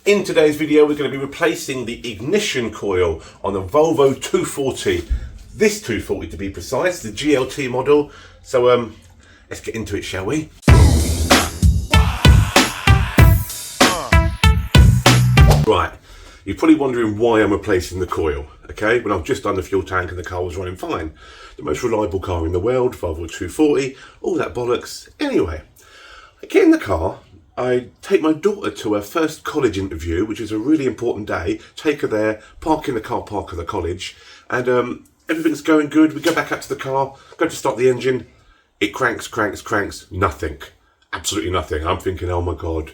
In today's video, we're going to be replacing the ignition coil on the Volvo 240. This 240 to be precise, the GLT model. So let's get into it, shall we? Right, you're probably wondering why I'm replacing the coil, okay? When I've just done the fuel tank and the car was running fine. The most reliable car in the world, Volvo 240, all that bollocks. Anyway, I get in the car, I take my daughter to her first college interview, which is a really important day, take her there, park in the car park of the college, and everything's going good. We go back up to the car, go to start the engine, it cranks, nothing. Absolutely nothing. I'm thinking, oh my God,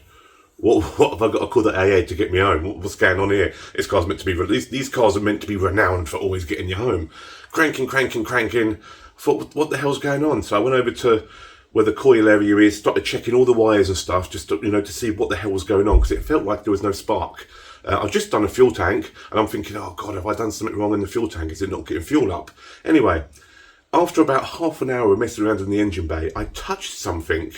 what have I got to call the AA to get me home? What's going on here? This car's meant to be, these cars are meant to be renowned for always getting you home. Cranking. I thought, what the hell's going on? So I went over to where the coil area is, started checking all the wires and stuff, just to, to see what the hell was going on, because it felt like there was no spark. I've just done a fuel tank, and I'm thinking, oh God, have I done something wrong in the fuel tank? Is it not getting fuel up? Anyway, after about half an hour of messing around in the engine bay, I touched something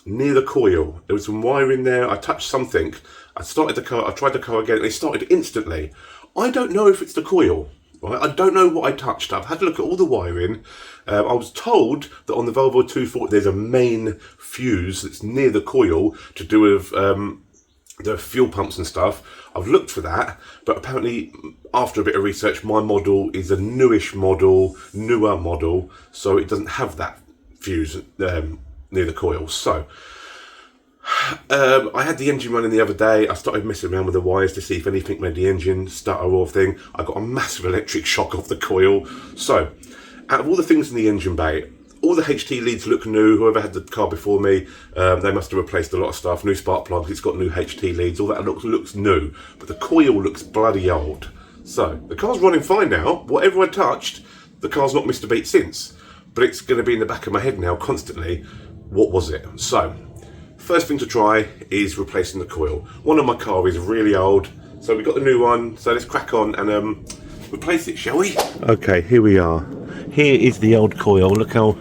near the coil. There was some wire in there, I touched something. I started the car, I tried the car again, and it started instantly. I don't know if it's the coil. Right? I don't know what I touched. I've had a look at all the wiring. I was told that on the Volvo 240 there's a main fuse that's near the coil to do with the fuel pumps and stuff. I've looked for that, but apparently after a bit of research, my model is a newer model, so it doesn't have that fuse near the coil. So I had the engine running the other day. I started messing around with the wires to see if anything made the engine stutter or thing. I got a massive electric shock off the coil. So out of all the things in the engine bay, all the HT leads look new. Whoever had the car before me, they must have replaced a lot of stuff. New spark plugs, it's got new HT leads, all that looks new. But the coil looks bloody old. So the car's running fine now. Whatever I touched, the car's not missed a beat since. But it's going to be in the back of my head now constantly. What was it? So first thing to try is replacing the coil. One of my car is really old, so we got the new one. So let's crack on and replace it, shall we? Okay, here we are. Here is the old coil. Look how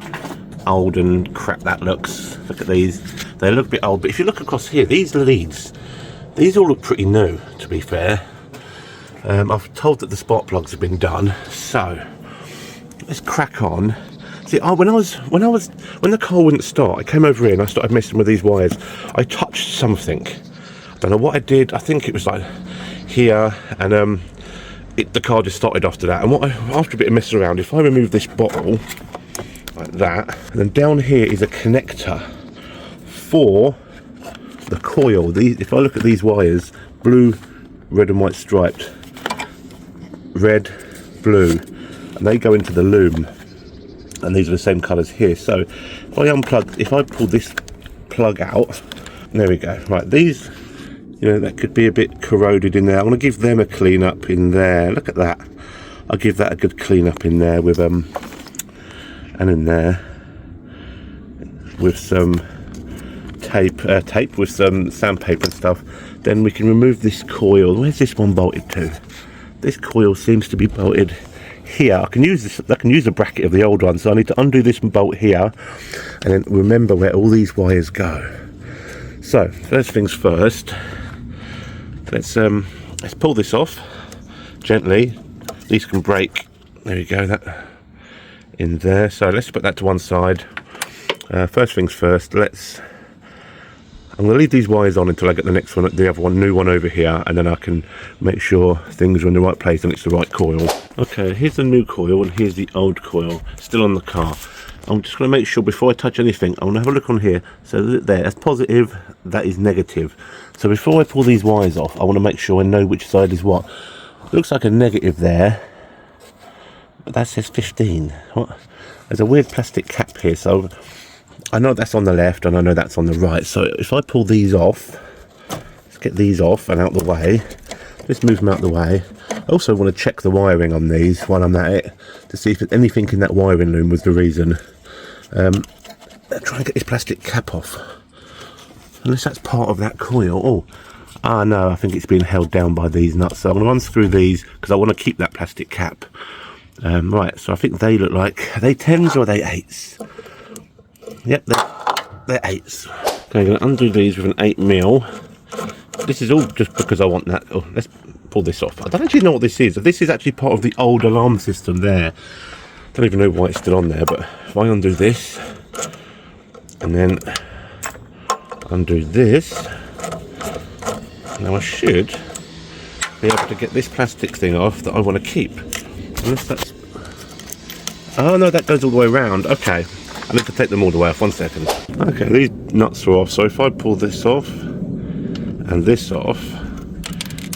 old and crap that looks. Look at these. They look a bit old, but if you look across here, these leads, these all look pretty new, to be fair. I've told that the spark plugs have been done, so let's crack on. See, when the car wouldn't start, I came over here and I started messing with these wires. I touched something. I don't know what I did. I think it was like here, and the car just started after that. And after a bit of messing around, if I remove this bottle like that, and then down here is a connector for the coil. If I look at these wires, blue, red and white striped, red, blue, and they go into the loom. And these are the same colours here. So if I pull this plug out, there we go. Right, these, that could be a bit corroded in there. I'm going to give them a clean up in there. Look at that. I'll give that a good clean up in there with and in there with some tape with some sandpaper and stuff. Then we can remove this coil. Where's this one bolted to? This coil seems to be bolted here. I can use the bracket of the old one, so I need to undo this bolt here and then remember where all these wires go. So first things first, let's pull this off gently. These can break. There we go, that in there. So let's put that to one side. First things first, I'm going to leave these wires on until I get the next one, the other one, new one over here, and then I can make sure things are in the right place and it's the right coil. Okay, here's the new coil and here's the old coil, still on the car. I'm just going to make sure before I touch anything, I'm going to have a look on here. So that's positive, that is negative. So before I pull these wires off, I want to make sure I know which side is what. It looks like a negative there, but that says 15. What? There's a weird plastic cap here, so I know that's on the left and I know that's on the right. So if I pull these off, let's get these off and out the way. Let's move them out the way. I also want to check the wiring on these while I'm at it to see if there's anything in that wiring loom was the reason. Try and get this plastic cap off. Unless that's part of that coil. No, I think it's been held down by these nuts. So I'm going to unscrew these because I want to keep that plastic cap. Right, so I think they look like, are they 10s or are they 8s? Yep, they're 8s. Okay, I'm going to undo these with an 8mm this is all just because I want that. Oh, let's pull this off. I don't actually know what this is. This is actually part of the old alarm system there. Don't even know why it's still on there, but if I undo this and then undo this, now I should be able to get this plastic thing off that I want to keep. Unless that's... Oh no, that goes all the way around. Okay, I need to take them all the way off. 1 second. Okay, these nuts are off, so if I pull this off and this off,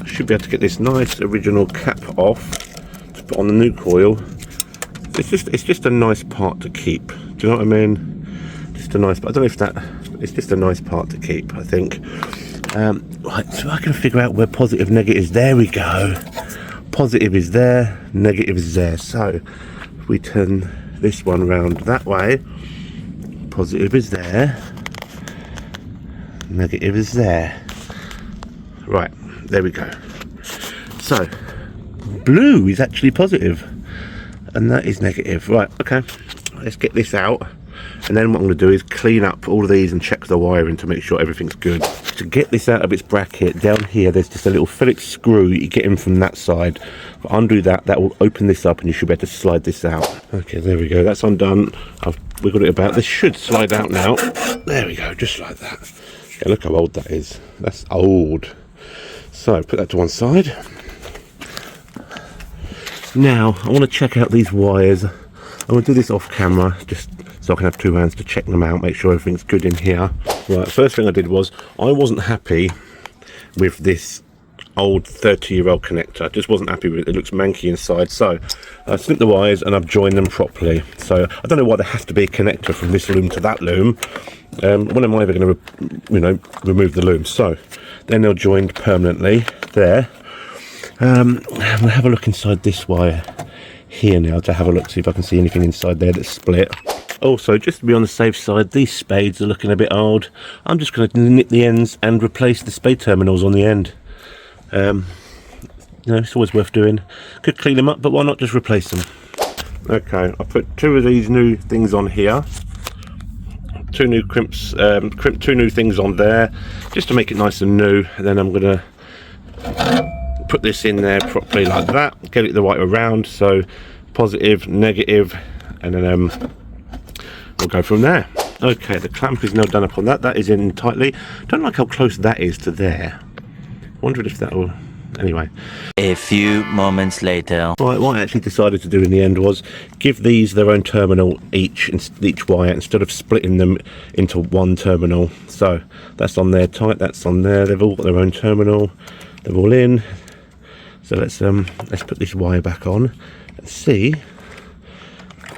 I should be able to get this nice original cap off to put on the new coil. It's just a nice part to keep. Do you know what I mean? Just a nice. I don't know if that. It's just a nice part to keep, I think. Right, so I can figure out where positive, negative is. There we go. Positive is there, negative is there. So if we turn this one round that way, positive is there, negative is there. Right, there we go. So blue is actually positive and that is negative. Right, okay, let's get this out, and then what I'm going to do is clean up all of these and check the wiring to make sure everything's good. To get this out of its bracket, down here there's just a little Phillips screw you get in from that side. If I undo that, that will open this up and you should be able to slide this out. Okay, there we go, that's undone. I've wiggled it about. This should slide out now. There we go, just like that. Okay, look how old that is. That's old. So put that to one side. Now I want to check out these wires. I'm going to do this off camera just so I can have 2 hands to check them out, make sure everything's good in here. Right, first thing I did was I wasn't happy with this old 30-year-old connector. I just wasn't happy with it. It looks manky inside, so I snipped the wires and I've joined them properly. So I don't know why there has to be a connector from this loom to that loom. When am I ever going to remove the loom? So then they're joined permanently there. I'm going to have a look inside this wire here now to have a look, see if I can see anything inside there that's split. Also, just to be on the safe side, these spades are looking a bit old. I'm just going to nip the ends and replace the spade terminals on the end. You know, it's always worth doing. Could clean them up, but why not just replace them? Okay, I put 2 of these new things on here. 2 new crimps, 2 new things on there, just to make it nice and new. And then I'm going to put this in there properly like that, get it the right way around. So positive, negative, and then we'll go from there. Okay, the clamp is now done up on that. That is in tightly. Don't like how close that is to there. Wondered if that will... Anyway. A few moments later. Right, what I actually decided to do in the end was give these their own terminal each wire instead of splitting them into one terminal. So that's on there tight, that's on there. They've all got their own terminal. They're all in. So let's put this wire back on and see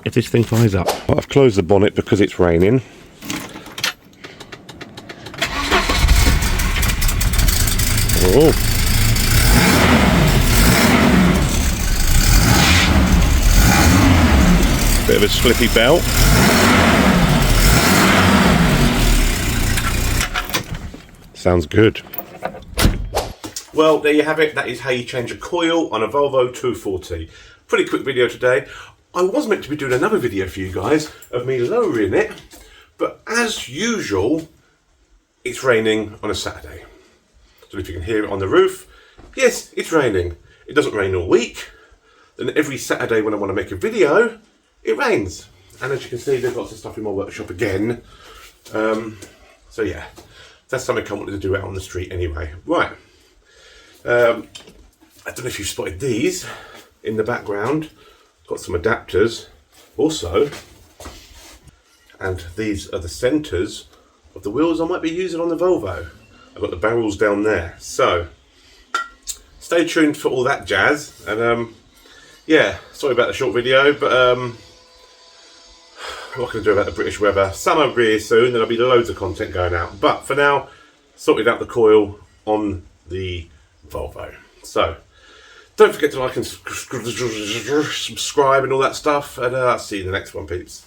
if this thing fires up. Well, I've closed the bonnet because it's raining. Oh. Bit of a slippy belt. Sounds good. Well, there you have it. That is how you change a coil on a Volvo 240. Pretty quick video today. I was meant to be doing another video for you guys of me lowering it, but as usual, it's raining on a Saturday. So if you can hear it on the roof, yes, it's raining. It doesn't rain all week. Then every Saturday when I want to make a video, it rains. And as you can see, there's lots of stuff in my workshop again. So yeah, that's something I wanted to do out on the street anyway. Right. I don't know if you've spotted these in the background. Got some adapters also, and these are the centres of the wheels I might be using on the Volvo. I've got the barrels down there, so stay tuned for all that jazz. And yeah, sorry about the short video, but what can I do about the British weather? Summer really soon, and there'll be loads of content going out, but for now, sorted out the coil on the Volvo. So don't forget to like and subscribe and all that stuff, and I'll see you in the next one, peeps.